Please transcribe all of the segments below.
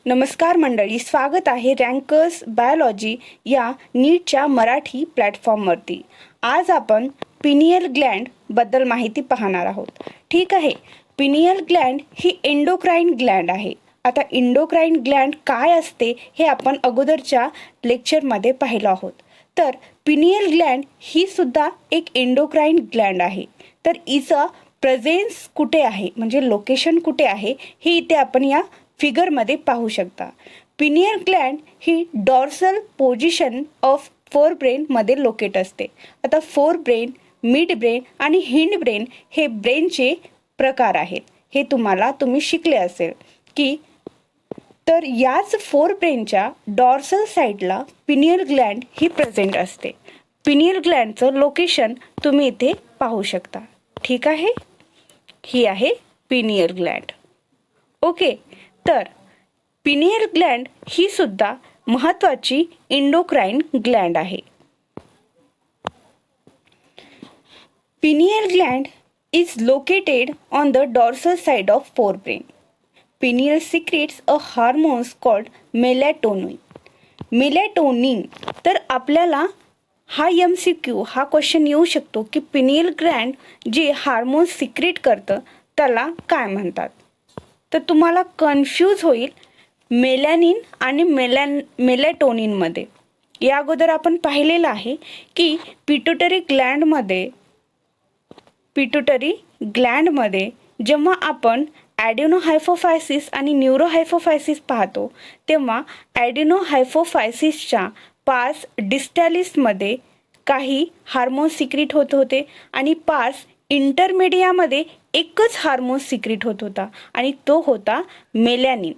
नमस्कार मंडळी, स्वागत आहे रँकर्स बायोलॉजी या नीटच्या मराठी प्लॅटफॉर्मवरती. आज आपण पिनियल ग्लँड बद्दल माहिती पाहणार आहोत. ठीक आहे, पिनियल ग्लँड ही एंडोक्राइन ग्लँड आहे. आता एंडोक्राइन ग्लँड काय असते हे आपण अगोदरच्या लेक्चरमध्ये पाहिलं आहोत. तर पिनियल ग्लँड ही सुद्धा एक एंडोक्राइन ग्लँड आहे. तर हिचा प्रेझेन्स कुठे आहे म्हणजे लोकेशन कुठे आहे हे इथे आपण या फिगरमध्ये पाहू शकता. Pineal Gland he dorsal position of fore brain मध्ये लोकेट असते. आता फोर ब्रेन, मिड ब्रेन आणि हिंड ब्रेन हे ब्रेनचे प्रकार आहेत. हे तुम्ही शिकले असेल की तर याच फोर ब्रेनच्या डॉर्सल साईडला पिनियल ग्लँड ही प्रेझेंट असते. पिनियल ग्लँडचं लोकेशन तुम्ही इथे पाहू शकता. ठीक आहे, ही आहे पिनियल ग्लँड. ओके, तर पिनियल ग्लँड ही सुद्धा महत्त्वाची एंडोक्राइन ग्लँड आहे. Pineal Gland is located on the dorsal side of forebrain. Pineal secretes a hormone called melatonin. Melatonin. तर आपल्याला हा MCQ हा क्वेश्चन येऊ शकतो की पिनियल ग्लँड जे हार्मोन सिक्रेट करतं त्याला काय म्हणतात. तर तुम्हाला कन्फ्यूज होईल मेलॅनिन आणि मेलॅटोनिनमध्ये. या अगोदर आपण पाहिलेलं आहे की पिट्युटरी ग्लँडमध्ये जेव्हा आपण ॲडेनोहायपोफायसिस आणि न्यूरोहायपोफायसिस पाहतो तेव्हा ॲडेनोहायपोफायसिसच्या पार्स डिस्टॅलिसमध्ये काही हार्मोन सिक्रेट होत होते आणि पार्स इंटरमिडियामध्ये एकच हार्मोन सिक्रेट होत होता आणि तो होता मेलॅनिन.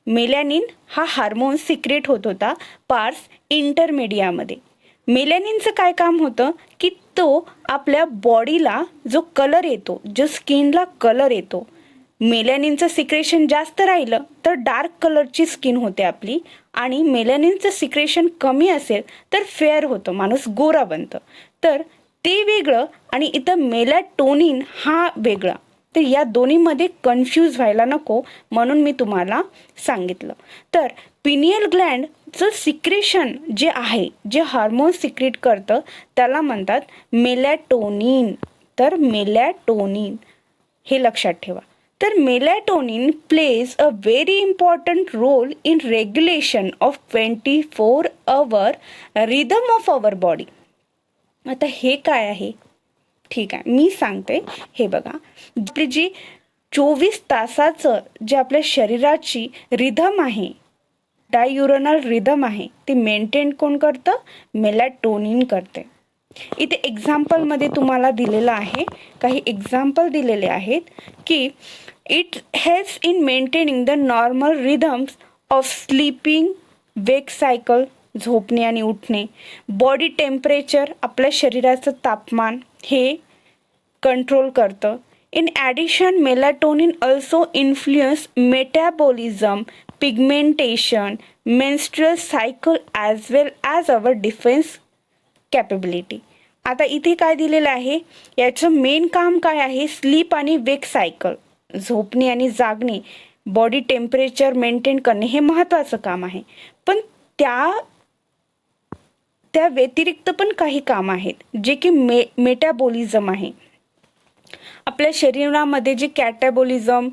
मेलॅनिन हा हार्मोन सिक्रेट होत होता पार्स इंटरमिडियामध्ये. मेलॅनिनचं काय काम होतं की तो आपल्या बॉडीला जो कलर येतो, जो स्किनला कलर येतो, मेलॅनिनचं सिक्रेशन जास्त राहिलं तर डार्क कलरची स्किन होते आपली आणि मेलॅनिनचं सिक्रेशन कमी असेल तर फेअर होतं, माणूस गोरा बनतं. तर ते वेगळं आणि इथं मेलॅटोनिन हा वेगळा. तर या दोन्हीमध्ये कन्फ्यूज व्हायला नको म्हणून मी तुम्हाला सांगितलं. तर पिनियल ग्लँडचं सिक्रेशन जे आहे, जे हार्मोन सिक्रेट करतं त्याला म्हणतात मेलॅटोनिन. तर मेलॅटोनिन हे लक्षात ठेवा. तर melatonin plays a very important role in regulation of 24 hour rhythm of our body. आता हे काय आहे? ठीक आहे, मी सांगते. हे बघा, आपली जी 24 तासाचं जे आपल्या शरीराची रिदम आहे, डाययुरनल रिदम आहे, ती मेंटेन कोण करतं? मेलॅटोनिन करते. इथे एक्झाम्पलमध्ये तुम्हाला दिलेलं आहे, काही एक्झाम्पल दिलेले आहेत की it helps in maintaining the normal rhythms of sleeping, wake cycle, झोपणे आणि उठणे, बॉडी टेम्परेचर, आपल्या शरीराचं तापमान हे कंट्रोल करतं. In addition melatonin also influence metabolism, pigmentation, menstrual cycle as well as our defence capability. आता इथे काय दिलेलं आहे, याचं मेन काम काय आहे? स्लीप आणि वेक सायकल, झोपणे आणि जागणे, बॉडी टेम्परेचर मेंटेन करणे हे महत्त्वाचं काम आहे. पण त्या व्यतिरिक्त पण काही काम आहेत जे की मेटाबॉलिझम आहे. आपल्या शरीरामध्ये जे कॅटाबॉलिझम,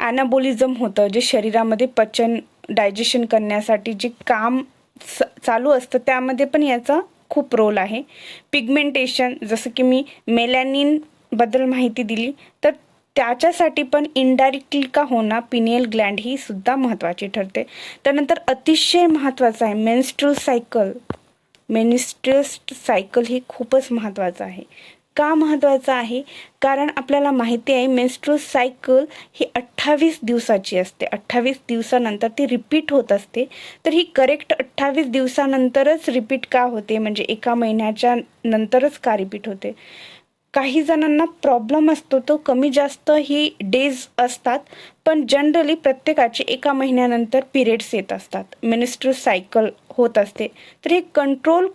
ॲनाबॉलिझम होतं, जे शरीरामध्ये पचन, डायजेशन करण्यासाठी जे काम चालू असतं त्यामध्ये पण याचा खूप रोल आहे. पिगमेंटेशन, जसं की मी मेलॅनिन बद्दल माहिती दिली, तर त्याच्यासाठी पण इनडायरेक्टली का होणार पिनियल ग्लँड ही सुद्धा महत्त्वाची ठरते. त्यानंतर अतिशय महत्त्वाचं आहे मेन्स्ट्रुअल सायकल ही खूपच महत्त्वाचं आहे. का महत्त्वाचं आहे? कारण आपल्याला माहिती आहे मेन्स्ट्रुअल सायकल ही 28 दिवसाची असते. 28 दिवसानंतर ती रिपीट होत असते. तर ही करेक्ट 28 दिवसानंतरच रिपीट का होते, म्हणजे एका महिन्याच्या नंतरच का रिपीट होते? काही जणांना प्रॉब्लेम असतो, तो कमी जास्त ही डेज असतात, पण जनरली प्रत्येकाचे एका महिन्यानंतर पिरियड्स येत असतात, मेन्स्ट्रुअल सायकल होत असते. तर हे कंट्रोल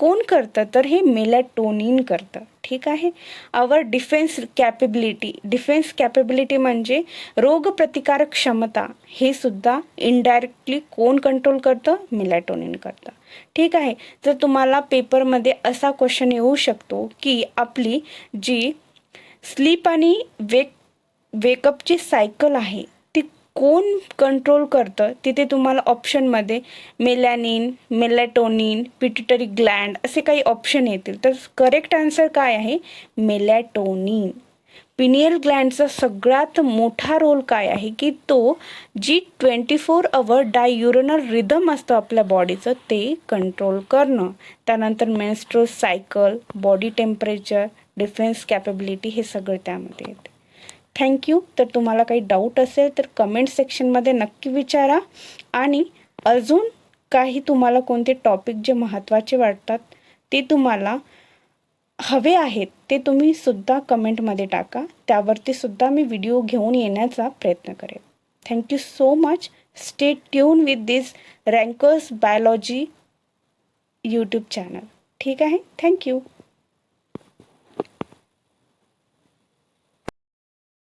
कोण करतं तर हे मेलॅटोनिन करतं. ठीक आहे. आवर डिफेन्स कॅपेबिलिटी म्हणजे रोगप्रतिकारक क्षमता, हे सुद्धा इनडायरेक्टली कोण कंट्रोल करतं? मेलॅटोनिन करतं. ठीक आहे. जर तुम्हाला पेपरमध्ये असा क्वेश्चन येऊ शकतो की आपली जी स्लीप आणि वेकअपची सायकल आहे ती कोण कंट्रोल करतं? तिथे तुम्हाला ऑप्शनमध्ये मेलॅनिन, मेलॅटोनिन, पिट्युटरी ग्लँड असे काही ऑप्शन येतील. तर करेक्ट आन्सर काय आहे? मेलॅटोनिन. पिनियल ग्लँडचा सगळ्यात मोठा रोल काय आहे की तो जी 24 अवर डाययुरनल रिदम असतं आपल्या बॉडीचं ते कंट्रोल करणं. त्यानंतर menstrual cycle, body temperature, defence capability हे सगळं त्यामध्ये येते. थँक्यू. तर तुम्हाला काही डाऊट असेल तर कमेंट सेक्शनमध्ये नक्की विचारा आणि अजून काही तुम्हाला कोणते टॉपिक जे महत्त्वाचे वाटतात ते तुम्हाला हवे आहेत ते तुम्ही सुद्धा कमेंटमध्ये टाका. त्यावरती सुद्धा मी व्हिडिओ घेऊन येण्याचा प्रयत्न करेन. Thank you so much. Stay tune with this रँकर्स biology YouTube channel. ठीक आहे. थँक्यू.